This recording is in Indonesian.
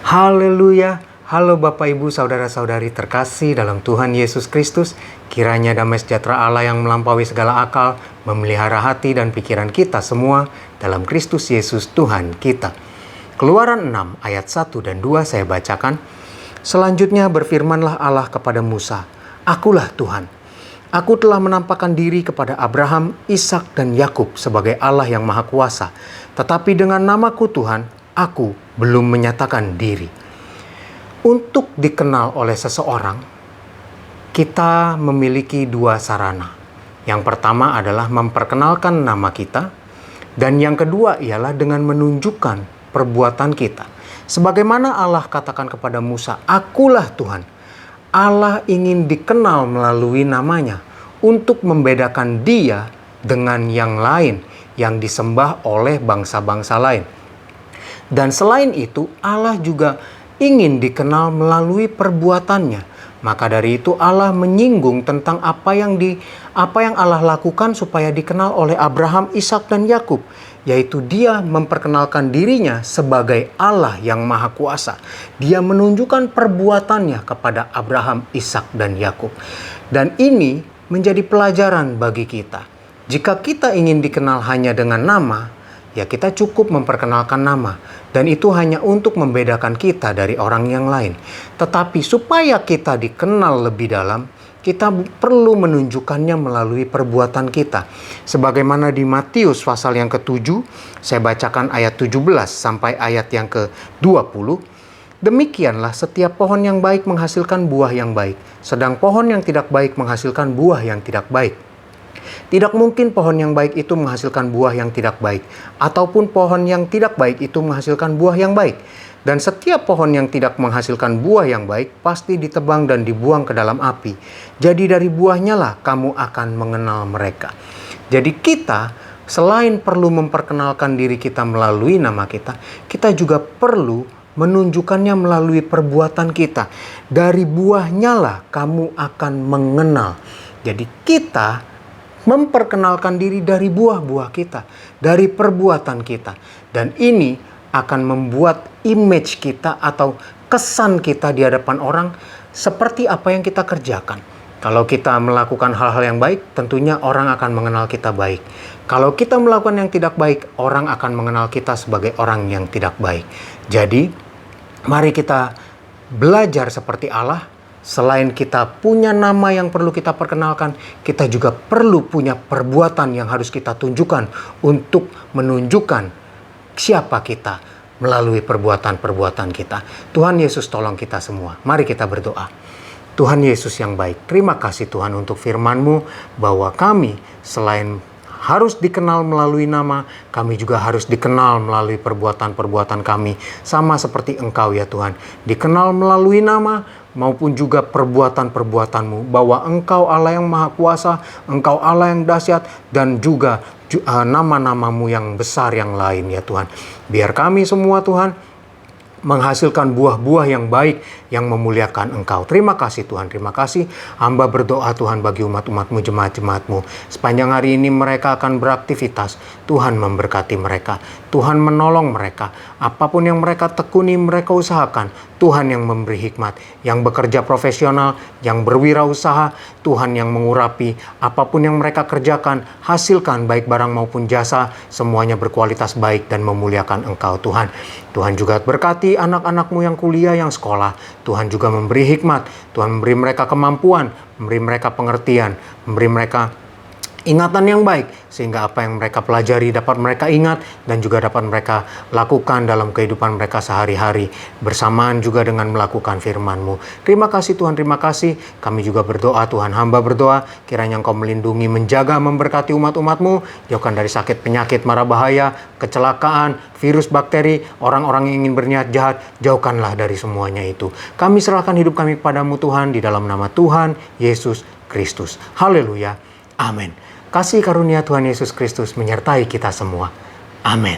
Haleluya. Halo Bapak Ibu Saudara-saudari terkasih dalam Tuhan Yesus Kristus. Kiranya damai sejahtera Allah yang melampaui segala akal memelihara hati dan pikiran kita semua dalam Kristus Yesus Tuhan kita. Keluaran 6 ayat 1 dan 2 saya bacakan. Selanjutnya berfirmanlah Allah kepada Musa, "Akulah Tuhan. Aku telah menampakkan diri kepada Abraham, Ishak dan Yakub sebagai Allah yang Maha Kuasa. Tetapi dengan namaku Tuhan, aku belum menyatakan diri." Untuk dikenal oleh seseorang, kita memiliki dua sarana. Yang pertama adalah memperkenalkan nama kita, dan yang kedua ialah dengan menunjukkan perbuatan kita. Sebagaimana Allah katakan kepada Musa, "Akulah Tuhan." Allah ingin dikenal melalui namanya untuk membedakan Dia dengan yang lain yang disembah oleh bangsa-bangsa lain. Dan selain itu, Allah juga ingin dikenal melalui perbuatannya. Maka dari itu Allah menyinggung tentang apa yang Allah lakukan supaya dikenal oleh Abraham, Ishak dan Yakub, yaitu Dia memperkenalkan dirinya sebagai Allah yang Maha Kuasa. Dia menunjukkan perbuatannya kepada Abraham, Ishak dan Yakub. Dan ini menjadi pelajaran bagi kita. Jika kita ingin dikenal hanya dengan nama, ya kita cukup memperkenalkan nama. Dan itu hanya untuk membedakan kita dari orang yang lain. Tetapi supaya kita dikenal lebih dalam, kita perlu menunjukkannya melalui perbuatan kita. Sebagaimana di Matius pasal yang ke-7, saya bacakan ayat 17 sampai ayat yang ke-20. "Demikianlah setiap pohon yang baik menghasilkan buah yang baik, sedang pohon yang tidak baik menghasilkan buah yang tidak baik. Tidak mungkin pohon yang baik itu menghasilkan buah yang tidak baik, ataupun pohon yang tidak baik itu menghasilkan buah yang baik. Dan setiap pohon yang tidak menghasilkan buah yang baik pasti ditebang dan dibuang ke dalam api. Jadi dari buahnya lah kamu akan mengenal mereka." Jadi kita selain perlu memperkenalkan diri kita melalui nama kita, kita juga perlu menunjukkannya melalui perbuatan kita. Dari buahnya lah kamu akan mengenal. Jadi kita memperkenalkan diri dari buah-buah kita, dari perbuatan kita. Dan ini akan membuat image kita atau kesan kita di hadapan orang seperti apa yang kita kerjakan. Kalau kita melakukan hal-hal yang baik, tentunya orang akan mengenal kita baik. Kalau kita melakukan yang tidak baik, orang akan mengenal kita sebagai orang yang tidak baik. Jadi, mari kita belajar seperti Allah. Selain kita punya nama yang perlu kita perkenalkan, kita juga perlu punya perbuatan yang harus kita tunjukkan untuk menunjukkan siapa kita melalui perbuatan-perbuatan kita. Tuhan Yesus tolong kita semua. Mari kita berdoa. Tuhan Yesus yang baik, terima kasih Tuhan untuk firman-Mu bahwa kami selain harus dikenal melalui nama, kami juga harus dikenal melalui perbuatan-perbuatan kami. Sama seperti Engkau ya Tuhan, dikenal melalui nama maupun juga perbuatan-perbuatan-Mu, bahwa Engkau Allah yang Maha Kuasa, Engkau Allah yang dahsyat, dan juga nama-nama-Mu yang besar yang lain ya Tuhan. Biar kami semua Tuhan menghasilkan buah-buah yang baik yang memuliakan Engkau. Terima kasih Tuhan, terima kasih. Hamba berdoa Tuhan bagi umat-umat-Mu, jemaat-jemaat-Mu. Sepanjang hari ini mereka akan beraktivitas. Tuhan memberkati mereka. Tuhan menolong mereka. Apapun yang mereka tekuni, mereka usahakan. Tuhan yang memberi hikmat. Yang bekerja profesional, yang berwirausaha, Tuhan yang mengurapi. Apapun yang mereka kerjakan, hasilkan baik barang maupun jasa, semuanya berkualitas baik dan memuliakan Engkau Tuhan. Tuhan juga berkati anak-anak-Mu yang kuliah, yang sekolah. Tuhan juga memberi hikmat. Tuhan memberi mereka kemampuan, memberi mereka pengertian, memberi mereka ingatan yang baik, sehingga apa yang mereka pelajari dapat mereka ingat dan juga dapat mereka lakukan dalam kehidupan mereka sehari-hari, bersamaan juga dengan melakukan firman-Mu. Terima kasih Tuhan, terima kasih. Kami juga berdoa Tuhan, hamba berdoa kiranya Engkau melindungi, menjaga, memberkati umat-umat-Mu, jauhkan dari sakit, penyakit, mara bahaya, kecelakaan, virus, bakteri, orang-orang yang ingin berniat jahat, jauhkanlah dari semuanya itu. Kami serahkan hidup kami kepadamu Tuhan, di dalam nama Tuhan Yesus Kristus. Haleluya. Amin. Kasih karunia Tuhan Yesus Kristus menyertai kita semua. Amin.